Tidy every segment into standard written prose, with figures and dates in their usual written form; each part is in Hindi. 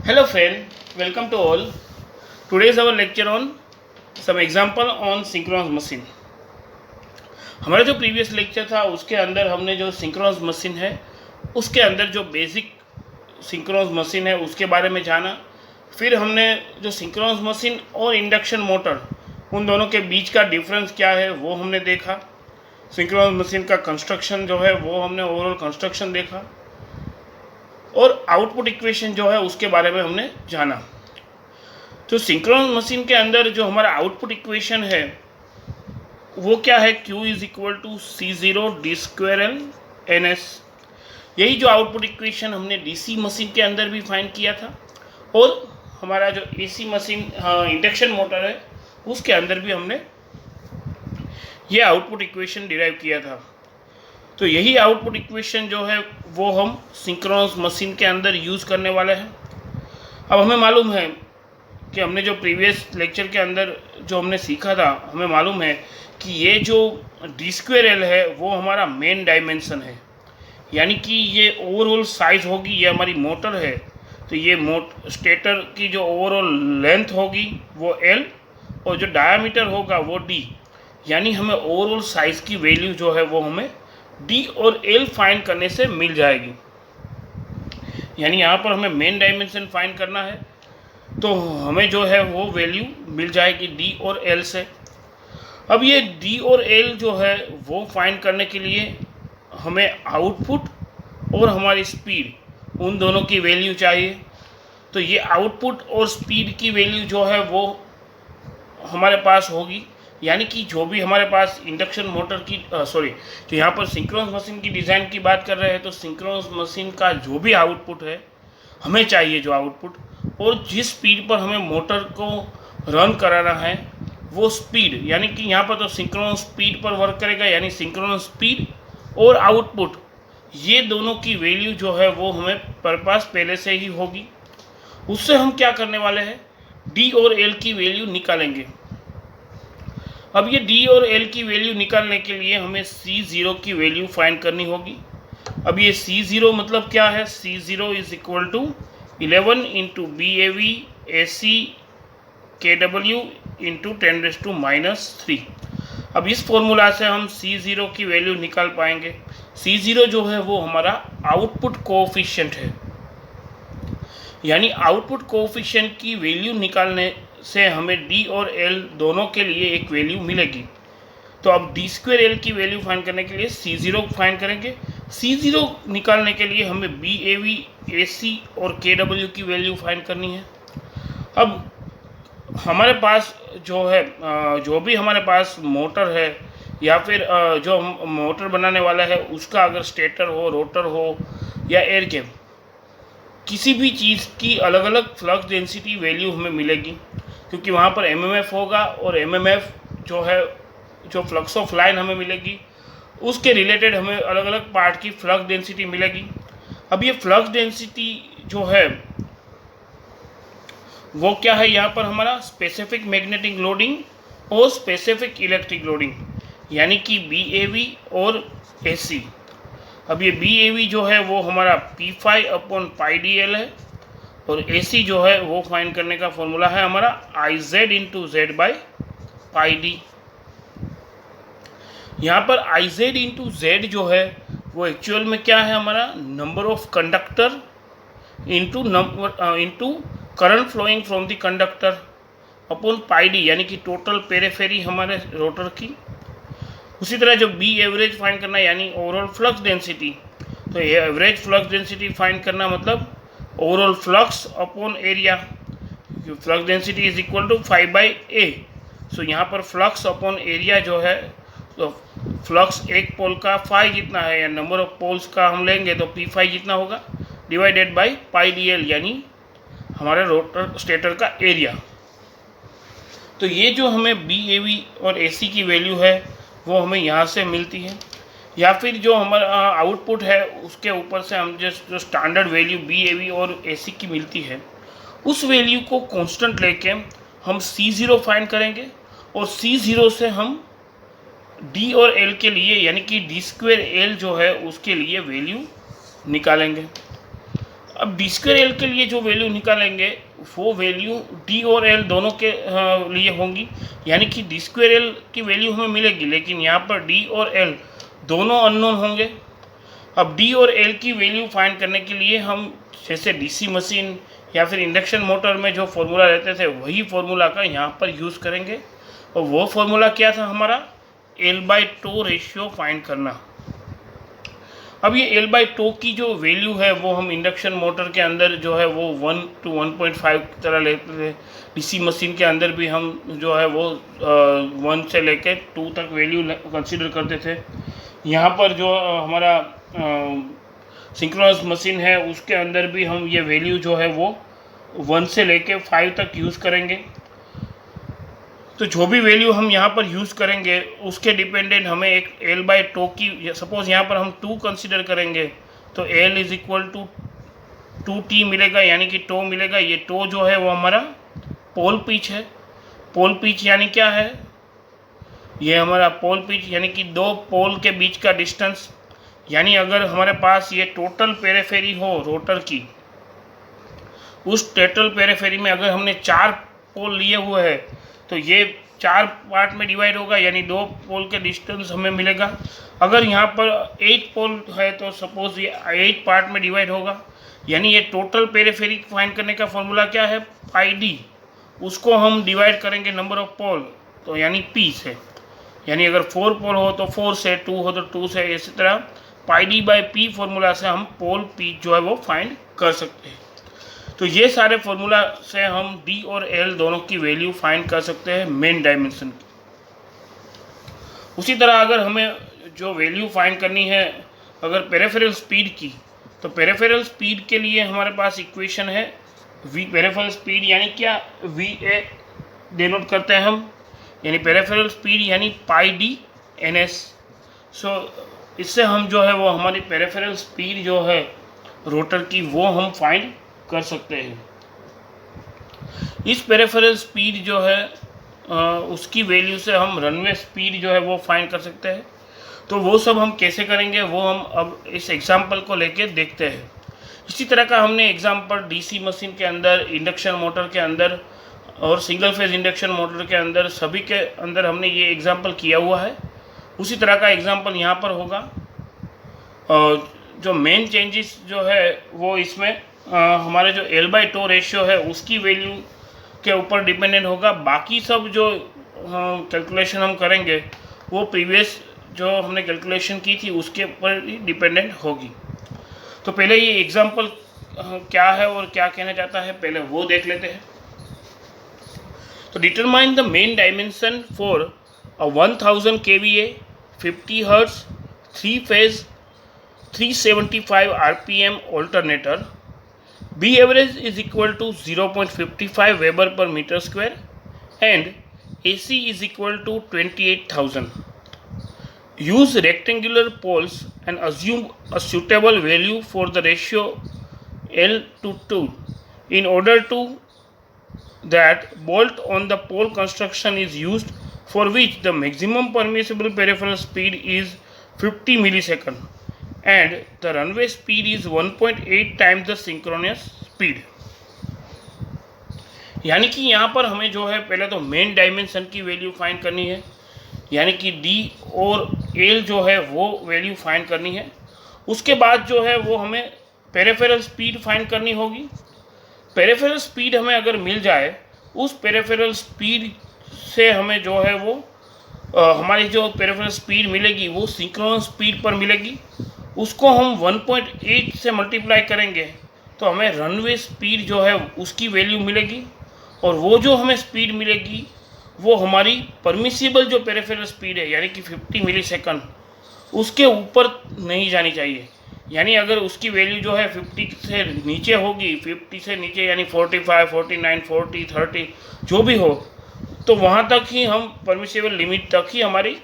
Hello friend, welcome to all. Today is our lecture on some example on synchronous machine. हमारा जो प्रीवियस लेक्चर था उसके अंदर हमने जो सिंक्रोनस मशीन है उसके अंदर जो बेसिक सिंक्रोनस मशीन है उसके बारे में जाना। फिर हमने जो सिंक्रोनस मशीन और इंडक्शन मोटर उन दोनों के बीच का डिफरेंस क्या है वो हमने देखा। सिंक्रोनस मशीन का कंस्ट्रक्शन जो है वो हमने ओवरऑल कंस्ट्रक्शन देखा और आउटपुट इक्वेशन जो है उसके बारे में हमने जाना। तो सिंक्रोनस मशीन के अंदर जो हमारा आउटपुट इक्वेशन है वो क्या है, Q is equal to C0 d2L NS। यही जो आउटपुट इक्वेशन हमने डीसी मशीन के अंदर भी फाइंड किया था और हमारा जो एसी मशीन इंडक्शन मोटर है उसके अंदर भी हमने ये आउटपुट इक्वेशन डिराइव किया था। तो यही आउटपुट इक्वेशन जो है वो हम सिंक्रोनस मशीन के अंदर यूज़ करने वाले हैं। अब हमें मालूम है कि हमने जो प्रीवियस लेक्चर के अंदर जो हमने सीखा था, हमें मालूम है कि ये जो d2L है वो हमारा मेन डायमेंशन है, यानी कि ये ओवरऑल साइज़ होगी, ये हमारी मोटर है। तो ये स्टेटर की जो ओवरऑल लेंथ होगी वो L और जो डायामीटर होगा वो D, यानी हमें ओवरऑल साइज़ की वैल्यू जो है वो हमें D और L फाइंड करने से मिल जाएगी। यानी यहाँ पर हमें मेन डायमेंशन फाइंड करना है तो हमें जो है वो वैल्यू मिल जाएगी D और L से। अब ये D और L जो है वो फाइंड करने के लिए हमें आउटपुट और हमारी स्पीड उन दोनों की वैल्यू चाहिए। तो ये आउटपुट और स्पीड की वैल्यू जो है वो हमारे पास होगी, यानी कि जो भी हमारे पास इंडक्शन मोटर की तो यहाँ पर सिंक्रोनस मशीन की डिज़ाइन की बात कर रहे हैं। तो सिंक्रोनस मशीन का जो भी आउटपुट है हमें चाहिए, जो आउटपुट और जिस स्पीड पर हमें मोटर को रन कराना है वो स्पीड, यानी कि यहाँ पर तो सिंक्रोनस स्पीड पर वर्क करेगा, यानी सिंक्रोनस स्पीड और आउटपुट ये दोनों की वैल्यू जो है वो हमें पास पहले से ही होगी। उससे हम क्या करने वाले हैं, D और L की वैल्यू निकालेंगे। अब ये D और L की वैल्यू निकालने के लिए हमें C0 की वैल्यू फाइंड करनी होगी। अब ये C0 मतलब क्या है, C0 is equal to 11 into BAV AC KW into 10⁻³ अब इस फॉर्मूला से हम C0 की वैल्यू निकाल पाएंगे। C0 जो है वो हमारा आउटपुट कोएफिशिएंट है, यानी आउटपुट कोएफिशिएंट की वैल्यू निकालने से हमें D और L दोनों के लिए एक वैल्यू मिलेगी। तो अब d2L की वैल्यू फाइंड करने के लिए C0 फाइंड करेंगे। C0 निकालने के लिए हमें BAV AC और KW की वैल्यू फाइंड करनी है। अब हमारे पास जो है जो भी हमारे पास मोटर है या फिर जो मोटर बनाने वाला है उसका अगर स्टेटर हो, रोटर हो या एयर गैप, किसी भी चीज़ की अलग अलग फ्लक्स डेंसिटी वैल्यू हमें मिलेगी, क्योंकि वहाँ पर MMF होगा और MMF जो है जो फ्लक्स ऑफ लाइन हमें मिलेगी उसके रिलेटेड हमें अलग अलग पार्ट की फ्लक्स डेंसिटी मिलेगी। अब ये फ्लक्स डेंसिटी जो है वो क्या है, यहाँ पर हमारा स्पेसिफिक मैग्नेटिक लोडिंग और स्पेसिफिक इलेक्ट्रिक लोडिंग, यानी कि BAV और AC। अब ये BAV जो है वो हमारा P⁵/πdl है और AC जो है वो फाइंड करने का फॉर्मूला है हमारा IZ इंटू Z/πd। यहाँ पर IZ इंटू Z जो है वो एक्चुअल में क्या है, हमारा number of conductor into current flowing from the conductor upon πd, यानी कि टोटल पेरिफेरी हमारे रोटर की। उसी तरह जो B एवरेज फाइंड करना यानी ओवरऑल फ्लक्स डेंसिटी, तो ये एवरेज फ्लक्स डेंसिटी फाइंड करना मतलब overall flux upon area. Flux density is equal to φ/a। So यहाँ पर फ्लक्स अपॉन एरिया जो है, तो फ्लक्स एक पोल का फाई जितना है या नंबर ऑफ पोल्स का हम लेंगे तो P⁵ जितना होगा डिवाइडेड बाई πdl, यानी हमारे रोटर स्टेटर का एरिया। तो ये जो हमें BAV और AC की वैल्यू है वो हमें यहाँ से मिलती है, या फिर जो हमारा आउटपुट है उसके ऊपर से हम जो स्टैंडर्ड वैल्यू BAV और AC की मिलती है उस वैल्यू को कांस्टेंट लेके हम C0 फाइंड करेंगे और C0 से हम D और L के लिए यानी कि d2L जो है उसके लिए वैल्यू निकालेंगे। अब डी स्क्वायर एल के लिए जो वैल्यू निकालेंगे वो वैल्यू डी और एल दोनों के लिए होंगी, यानी कि डी स्क्वायर एल की वैल्यू हमें मिलेगी, लेकिन यहाँ पर डी और एल दोनों अननोन होंगे। अब डी और एल की वैल्यू फाइंड करने के लिए हम जैसे डीसी मशीन या फिर इंडक्शन मोटर में जो फॉर्मूला रहते थे वही फॉर्मूला का यहाँ पर यूज़ करेंगे। और वो फॉर्मूला क्या था हमारा, L/τ रेशियो फाइंड करना। अब ये L/τ की जो वैल्यू है वो हम इंडक्शन मोटर के अंदर जो है वो 1 to 1.5 की तरह लेते थे। डीसी मशीन के अंदर भी हम जो है वो 1 से लेके 2 तक वैल्यू कंसीडर करते थे। यहाँ पर जो हमारा सिंक्रोनस मशीन है उसके अंदर भी हम ये वैल्यू जो है वो 1 से लेके 5 तक यूज़ करेंगे। तो जो भी वैल्यू हम यहाँ पर यूज़ करेंगे उसके डिपेंडेंट हमें एक L/τ की, सपोज यहाँ पर हम 2 कंसीडर करेंगे तो L is equal to 2T मिलेगा, यानी कि टो मिलेगा। ये टो जो है वो हमारा पोल पिच है। पोल पिच यानी क्या है, ये हमारा पोल पिच यानी कि 2 पोल के बीच का डिस्टेंस। यानी अगर हमारे पास ये टोटल पेरिफेरी हो रोटर की, उस टोटल पेरिफेरी में अगर हमने 4 पोल लिए हुए हैं तो ये 4 पार्ट में डिवाइड होगा, यानी 2 पोल के डिस्टेंस हमें मिलेगा। अगर यहाँ पर 8 पोल है तो सपोज ये 8 पार्ट में डिवाइड होगा, यानी ये टोटल पेरिफेरी फाइंड करने का फॉर्मूला क्या है, πd। उसको हम डिवाइड करेंगे नंबर ऑफ पोल, तो यानी p से, यानी अगर 4 पोल हो तो 4 से, 2 हो तो 2 से, इसी तरह πd/p फॉर्मूला से हम पोल p जो है वो फाइंड कर सकते हैं। तो ये सारे फॉर्मूला से हम डी और एल दोनों की वैल्यू फाइंड कर सकते हैं मेन डायमेंशन की। उसी तरह अगर हमें जो वैल्यू फाइंड करनी है अगर पेरिफेरल स्पीड की, तो पेरिफेरल स्पीड के लिए हमारे पास इक्वेशन है वी। पेरिफेरल स्पीड यानी क्या, VA डिनोट करते हैं हम, यानी पेरिफेरल स्पीड यानी πd/ns। सो इससे हम जो है वो हमारी पेरिफेरल स्पीड जो है रोटर की वो हम फाइंड कर सकते हैं। इस पेरिफेरल स्पीड जो है उसकी वैल्यू से हम रनवे स्पीड जो है वो फाइंड कर सकते हैं। तो वो सब हम कैसे करेंगे वो हम अब इस एग्जांपल को लेके देखते हैं। इसी तरह का हमने एग्जांपल डीसी मशीन के अंदर, इंडक्शन मोटर के अंदर और सिंगल फेज इंडक्शन मोटर के अंदर, सभी के अंदर हमने ये एग्जांपल किया हुआ है। उसी तरह का एग्जांपल यहाँ पर होगा। और जो मेन चेंजेस जो है वो इसमें हमारे जो L/τ रेशियो है उसकी वैल्यू के ऊपर डिपेंडेंट होगा। बाकी सब जो कैलकुलेशन हम करेंगे वो प्रीवियस जो हमने कैलकुलेशन की थी उसके ऊपर ही डिपेंडेंट होगी। तो पहले ये एग्जांपल क्या है और क्या कहना चाहता है पहले वो देख लेते हैं। तो determine the main dimension for a 1000 kVA 50 Hz 3 phase 375 RPM alternator. B average is equal to 0.55 Weber per meter square and AC is equal to 28,000. Use rectangular poles and assume a suitable value for the ratio L/2 in order to that bolt on the pole construction is used, for which the maximum permissible peripheral speed is 50 millisecond and the runway speed is 1.8 times the synchronous speed। यानी कि यहाँ पर हमें जो है पहले तो मेन डायमेंशन की वैल्यू फाइंड करनी है, यानी कि डी और एल जो है वो वैल्यू फाइंड करनी है। उसके बाद जो है वो हमें पेरिफेरल स्पीड फाइंड करनी होगी। पेरिफेरल स्पीड हमें अगर मिल जाए, उस पेरिफेरल स्पीड से हमें जो है वो हमारी जो पेरिफेरल स्पीड मिलेगी वो सिंक्रोनस स्पीड पर मिलेगी। उसको हम 1.8 से मल्टीप्लाई करेंगे तो हमें रनवे स्पीड जो है उसकी वैल्यू मिलेगी। और वो जो हमें स्पीड मिलेगी वो हमारी परमिसिबल जो पेरिफेरल स्पीड है यानी कि 50 मिलीसेकंड, उसके ऊपर नहीं जानी चाहिए। यानी अगर उसकी वैल्यू जो है 50 से नीचे होगी, 50 से नीचे यानी 45, 49, 40, 30 जो भी हो, तो वहाँ तक ही हम परमिसिबल लिमिट तक ही हमारी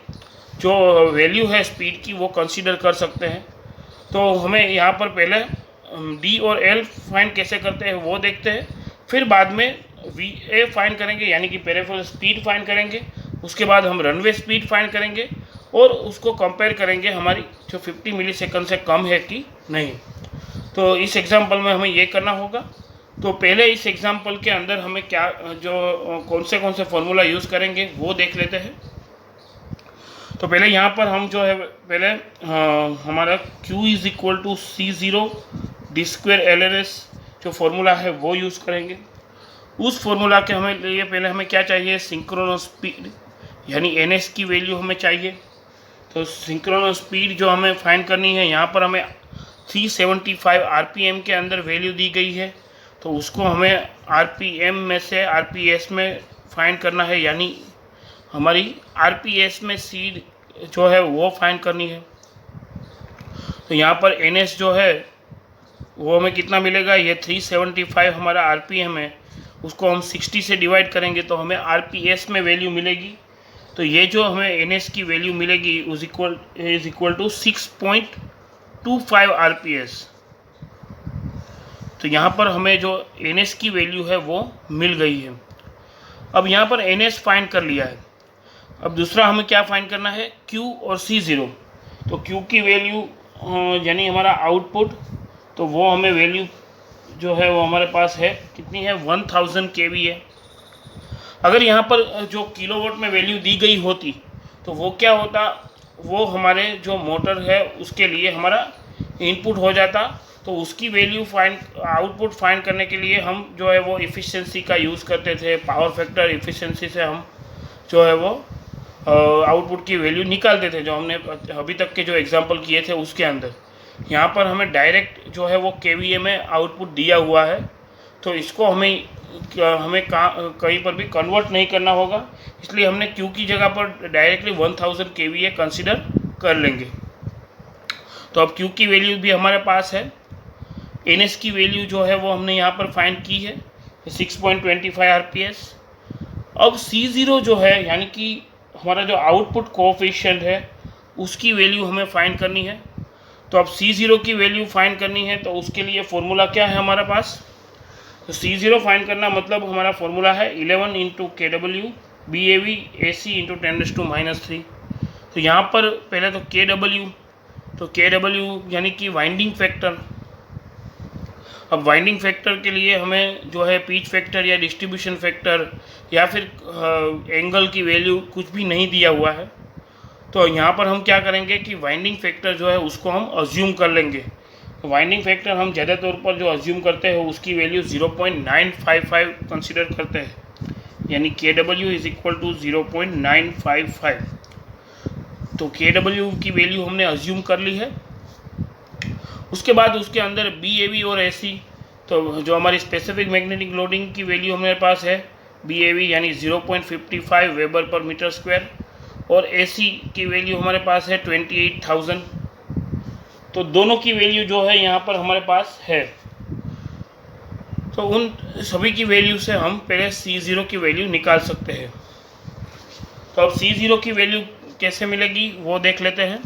जो वैल्यू है स्पीड की वो कंसीडर कर सकते हैं। तो हमें यहाँ पर पहले डी और एल फाइंड कैसे करते हैं वो देखते हैं, फिर बाद में वी ए फाइंड करेंगे यानी कि पेरिफेरल स्पीड फाइंड करेंगे। उसके बाद हम रनवे स्पीड फाइंड करेंगे और उसको कंपेयर करेंगे हमारी जो 50 मिलीसेकंड से कम है कि नहीं। तो इस एग्जांपल में हमें ये करना होगा। तो पहले इस एग्जांपल के अंदर हमें क्या कौन से फॉर्मूला यूज़ करेंगे वो देख लेते हैं। तो पहले यहाँ पर हम जो है पहले हमारा Q is equal to C0 d² LNS जो फॉर्मूला है वो यूज़ करेंगे। उस फॉर्मूला के पहले हमें क्या चाहिए, सिंक्रोनस स्पीड यानी NS की वैल्यू हमें चाहिए। तो सिंक्रोनस स्पीड जो हमें फाइंड करनी है, यहाँ पर हमें 375 RPM के अंदर वैल्यू दी गई है, तो उसको हमें RPM में से RPS में फाइंड करना है, यानी हमारी RPS में स्पीड जो है वो फाइंड करनी है। तो यहाँ पर NS जो है वो हमें कितना मिलेगा, ये 375 हमारा RPM है, उसको हम 60 से डिवाइड करेंगे तो हमें RPS में वैल्यू मिलेगी। तो ये जो हमें NS की वैल्यू मिलेगी इज इक्वल टू 6.25 RPS। तो यहाँ पर हमें जो NS की वैल्यू है वो मिल गई है। अब यहाँ पर NS फाइंड कर लिया है। अब दूसरा हमें क्या फाइंड करना है, Q और C0। तो Q की वैल्यू यानी हमारा आउटपुट, तो वो हमें वैल्यू जो है वो हमारे पास है कितनी है, 1000 kV है। अगर यहाँ पर जो किलोवाट में वैल्यू दी गई होती तो वो क्या होता, वो हमारे जो मोटर है उसके लिए हमारा इनपुट हो जाता। तो उसकी वैल्यू आउटपुट फाइंड करने के लिए हम जो है वो इफ़िशियंसी का यूज़ करते थे, पावर फैक्टर इफ़िशियंसी से हम जो है वो आउटपुट की वैल्यू निकालते थे, जो हमने अभी तक के जो एग्जांपल किए थे उसके अंदर। यहाँ पर हमें डायरेक्ट जो है वो KVA में आउटपुट दिया हुआ है, तो इसको हमें कहीं पर भी कन्वर्ट नहीं करना होगा, इसलिए हमने Q की जगह पर डायरेक्टली 1000 kVA कंसिडर कर लेंगे। तो अब Q की वैल्यू भी हमारे पास है, NS की वैल्यू जो है वो हमने यहाँ पर फाइंड की है 6.25 RPS। अब C0 जो है यानी कि हमारा जो आउटपुट कोएफिशिएंट है उसकी वैल्यू हमें फाइंड करनी है। तो अब C0 की वैल्यू फाइंड करनी है, तो उसके लिए फॉर्मूला क्या है हमारे पास, तो C0 फाइंड करना मतलब हमारा फॉर्मूला है 11 × kW BAV AC × 10⁻³ तो यहाँ पर पहले तो kW यानी कि वाइंडिंग फैक्टर। अब वाइंडिंग फैक्टर के लिए हमें जो है पिच फैक्टर या डिस्ट्रीब्यूशन फैक्टर या फिर एंगल की वैल्यू कुछ भी नहीं दिया हुआ है। तो यहाँ पर हम क्या करेंगे कि वाइंडिंग फैक्टर जो है उसको हम अज्यूम कर लेंगे। वाइंडिंग फैक्टर हम ज़्यादा तौर पर जो अज्यूम करते हैं उसकी वैल्यू 0.955 कंसिडर करते हैं, यानी KW इज इक्वल टू 0.955। तो KW की वैल्यू हमने अज्यूम कर ली है। उसके बाद उसके अंदर BAV और AC, तो जो हमारी स्पेसिफिक मैग्नेटिक लोडिंग की वैल्यू हमारे पास है BAV यानी 0.55 वेबर पर मीटर स्क्वायर, और AC की वैल्यू हमारे पास है 28,000। तो दोनों की वैल्यू जो है यहाँ पर हमारे पास है। तो उन सभी की वैल्यू से हम पहले C0 की वैल्यू निकाल सकते हैं। तो अब C0 की वैल्यू कैसे मिलेगी वो देख लेते हैं।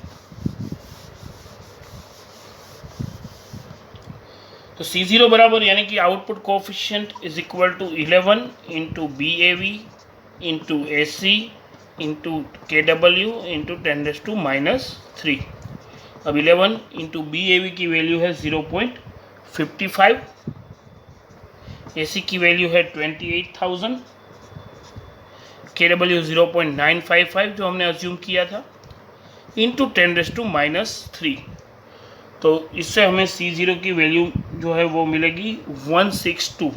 तो C0 बराबर यानी कि output coefficient is equal to 11 × BAV × AC × KW × 10⁻³। अब 11 × BAV की वैल्यू है 0.55, AC की वैल्यू है 28,000, KW 0.955 जो हमने अज्यूम किया था, इंटू 10⁻³। तो इससे हमें C0 की वैल्यू जो है वो मिलेगी 162।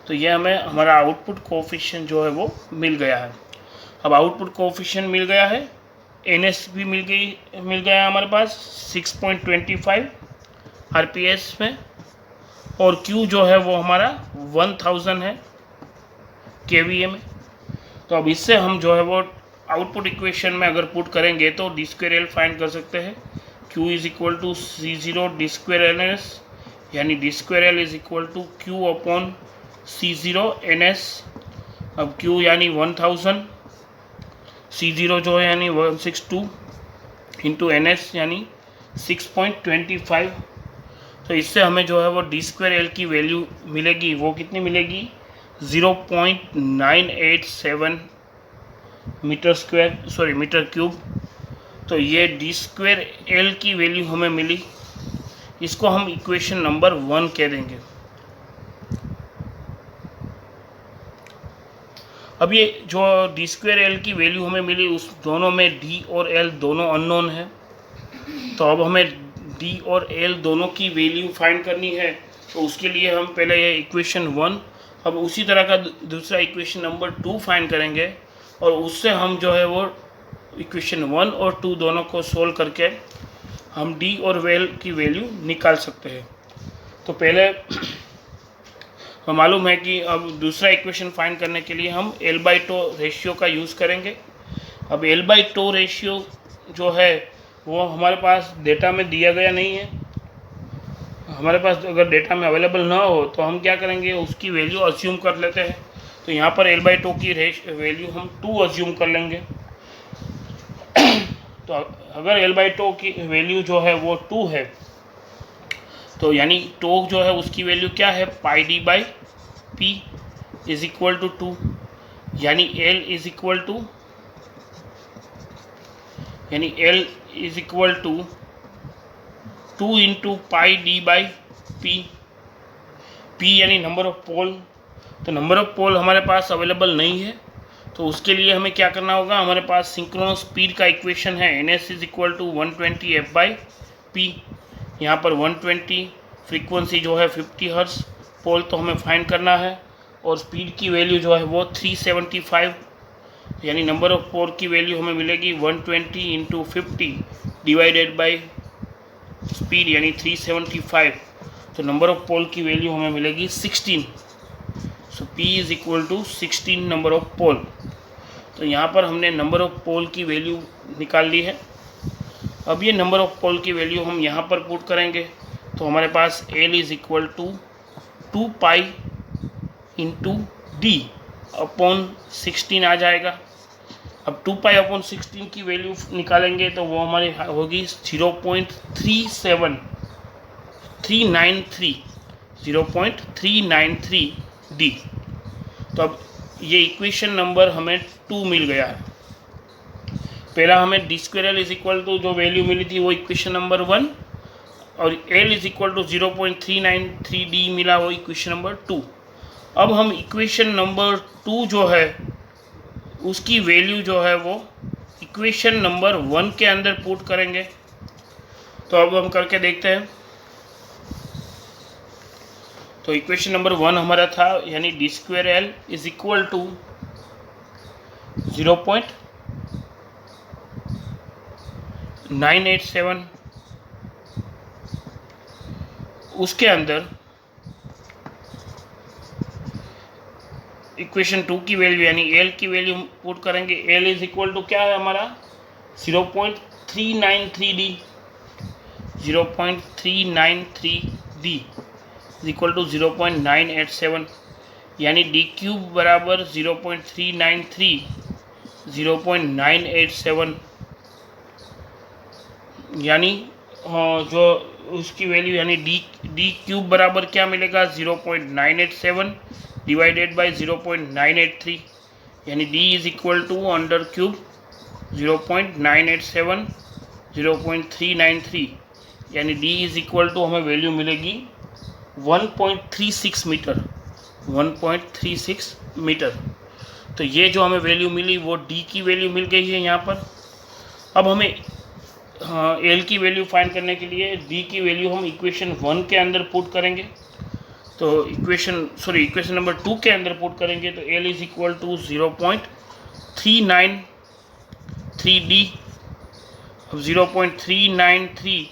तो ये हमें हमारा आउटपुट कोएफिशिएंट जो है वो मिल गया है। अब आउटपुट कोएफिशिएंट मिल गया है, NS भी मिल गया हमारे पास 6.25 RPS में, और Q जो है वो हमारा 1000 है KVA में। तो अब इससे हम जो है वो आउटपुट इक्वेशन में अगर पुट करेंगे तो d²L फाइंड कर सकते हैं। Q is equal to C0 d² NS, यानी d²L is equal to Q upon C0 NS। अब Q यानी 1000, C0 जो है यानी 162 इंटू NS यानी 6.25। तो इससे हमें जो है वो d²L की वैल्यू मिलेगी, वो कितनी मिलेगी 0.987 मीटर क्यूब। तो ये d²L की वैल्यू हमें मिली, इसको हम इक्वेशन नंबर 1 कह देंगे। अब ये जो डी स्क्वायर एल की वैल्यू हमें मिली, उस दोनों में डी और एल दोनों अननोन है, तो अब हमें डी और एल दोनों की वैल्यू फाइंड करनी है। तो उसके लिए हम पहले ये इक्वेशन 1, अब उसी तरह का दूसरा इक्वेशन नंबर 2 फाइंड करेंगे, और उससे हम जो है वो इक्वेशन 1 और 2 दोनों को सोल्व करके हम डी और एल की वैल्यू निकाल सकते हैं। तो पहले हमें मालूम है कि अब दूसरा इक्वेशन फाइंड करने के लिए हम L/τ रेशियो का यूज़ करेंगे। अब L/τ रेशियो जो है वो हमारे पास डेटा में दिया गया नहीं है। हमारे पास अगर डेटा में अवेलेबल ना हो तो हम क्या करेंगे, उसकी वैल्यू अज्यूम कर लेते हैं। तो यहाँ पर L/τ की वैल्यू हम 2 अज्यूम कर लेंगे। तो अगर L/τ की वैल्यू जो है वो 2 है, तो यानी टोक जो है उसकी वैल्यू क्या है, πD/P इज इक्वल टू 2, यानी L is equal to 2 into πD/P। P यानी नंबर ऑफ पोल। तो नंबर ऑफ पोल हमारे पास अवेलेबल नहीं है, तो उसके लिए हमें क्या करना होगा, हमारे पास सिंक्रोनस स्पीड का इक्वेशन है NS is equal to 120 F/P। यहाँ पर 120 फ्रीक्वेंसी जो है 50 हर्ट्ज, पोल तो हमें फाइंड करना है, और स्पीड की वैल्यू जो है वो 375, यानी नंबर ऑफ पोल की वैल्यू हमें मिलेगी 120 इंटू 50 डिवाइडेड बाई स्पीड यानी 375। तो नंबर ऑफ पोल की वैल्यू हमें मिलेगी 16। So P is equal to 16 number of pole. तो यहाँ पर हमने नंबर ऑफ पोल की वैल्यू निकाल ली है। अब ये नंबर ऑफ पोल की वैल्यू हम यहाँ पर पुट करेंगे, तो हमारे पास L is equal to 2 pi into D upon 16 आ जाएगा। अब 2 पाई अपॉन 16 की वैल्यू निकालेंगे तो वो हमारी होगी 0.393 डी। तो अब ये इक्वेशन नंबर हमें 2 मिल गया है। पहला हमें D square L is equal to जो वैल्यू मिली थी वो इक्वेशन नंबर 1, और L is equal to 0.393 D मिला वो इक्वेशन नंबर 2। अब हम इक्वेशन नंबर 2 जो है उसकी वैल्यू जो है वो इक्वेशन नंबर 1 के अंदर पुट करेंगे। तो अब हम करके देखते हैं। तो इक्वेशन नंबर 1 हमारा था, यानी D square L is equal to 0.987, उसके अंदर इक्वेशन 2 की वैल्यू यानी एल की वैल्यू पुट करेंगे। एल इज इक्वल टू क्या है हमारा 0.393 D, 0.393 D is equal to 0.987, यानी डी क्यूब बराबर 0.393 0.987, यानी जो उसकी वैल्यू यानी डी क्यूब बराबर क्या मिलेगा 0.987 डिवाइडेड बाई 0.983, यानी D is equal to under cube 0.987 0.393, यानी डी इज इक्वल टू हमें वैल्यू मिलेगी 1.36 मीटर, 1.36 मीटर। तो ये जो हमें वैल्यू मिली वो डी की वैल्यू मिल गई है यहाँ पर। अब हमें एल की वैल्यू फाइंड करने के लिए डी की वैल्यू हम इक्वेशन 1 के अंदर पुट करेंगे। तो इक्वेशन नंबर 2 के अंदर पुट करेंगे तो L is equal to 0.393 D. अब 0.393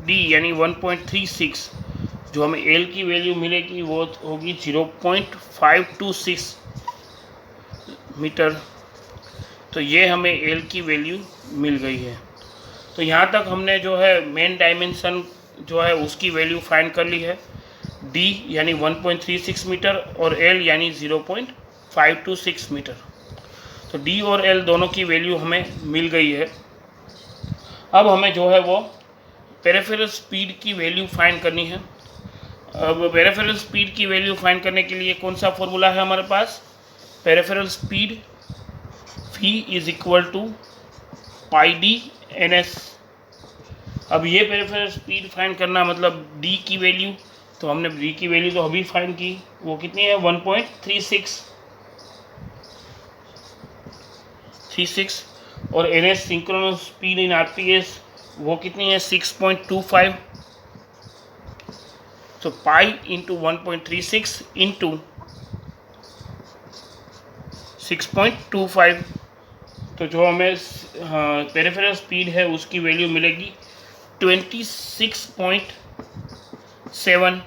डी यानी 1.36, जो हमें एल की वैल्यू मिलेगी वो होगी 0.526 मीटर। तो ये हमें एल की वैल्यू मिल गई है। तो यहाँ तक हमने जो है मेन डायमेंशन जो है उसकी वैल्यू फाइंड कर ली है, डी यानी 1.36 मीटर और एल यानी 0.526 मीटर। तो डी और एल दोनों की वैल्यू हमें मिल गई है। अब हमें जो है वो पेरिफेरल स्पीड की वैल्यू फाइंड करनी है। अब पेरिफेरल स्पीड की वैल्यू फाइंड करने के लिए कौन सा फॉर्मूला है हमारे पास, peripheral speed V is equal to pi D N S. अब ये पेरिफेरल स्पीड फाइंड करना मतलब डी की वैल्यू, तो हमने डी की वैल्यू तो अभी फाइंड की, वो कितनी है 1.36, और N S synchronous speed in RPS वो कितनी है 6.25, तो पाई इंटू 1.36 इंटू 6.25, तो जो हमें पेरिफेरल स्पीड है उसकी वैल्यू मिलेगी 26.7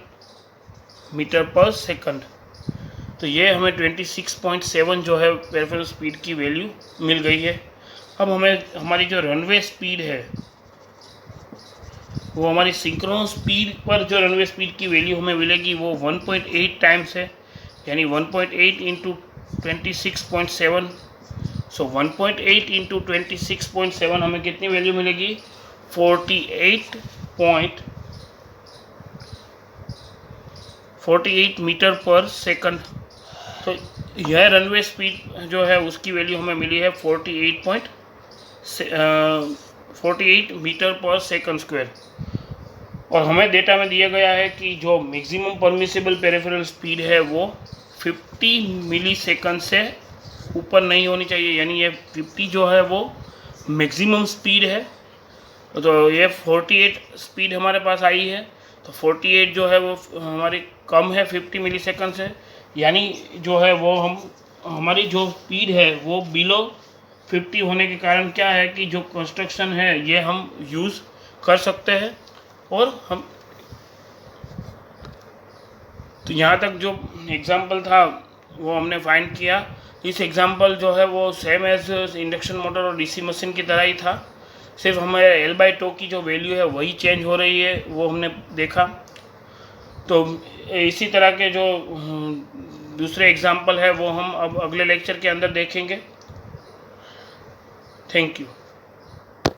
मीटर पर सेकंड। तो ये हमें 26.7 जो है पेरिफेरल स्पीड की वैल्यू मिल गई है। अब हमें हमारी जो रनवे स्पीड है वो हमारी सिंक्रोनस स्पीड पर जो रनवे स्पीड की वैल्यू हमें मिलेगी वो 1.8 टाइम्स है, यानी 1.8 इंटू 26.7। सो 1.8 इंटू 26.7 हमें कितनी वैल्यू मिलेगी 48 मीटर पर सेकंड। तो यह रनवे स्पीड जो है उसकी वैल्यू हमें मिली है 48 मीटर पर सेकंड स्क्वायर। और हमें डेटा में दिया गया है कि जो मैक्सिमम परमिसिबल पेरिफेरल स्पीड है वो 50 मिली सेकंड से ऊपर नहीं होनी चाहिए, यानी ये 50 जो है वो मैक्सिमम स्पीड है। तो ये 48 स्पीड हमारे पास आई है, तो 48 जो है वो हमारी कम है 50 मिली सेकंड से, यानी जो है वो हमारी जो स्पीड है वो बिलो 50 होने के कारण क्या है कि जो कंस्ट्रक्शन है ये हम यूज़ कर सकते हैं। और हम तो यहाँ तक जो एग्ज़ाम्पल था वो हमने फाइंड किया। इस एग्ज़ाम्पल जो है वो सेम एज इंडक्शन मोटर और डीसी मशीन की तरह ही था, सिर्फ हमारे L/τ की जो वैल्यू है वही चेंज हो रही है, वो हमने देखा। तो इसी तरह के जो दूसरे एग्ज़ाम्पल है वो हम अब अगले लेक्चर के अंदर देखेंगे। Thank you.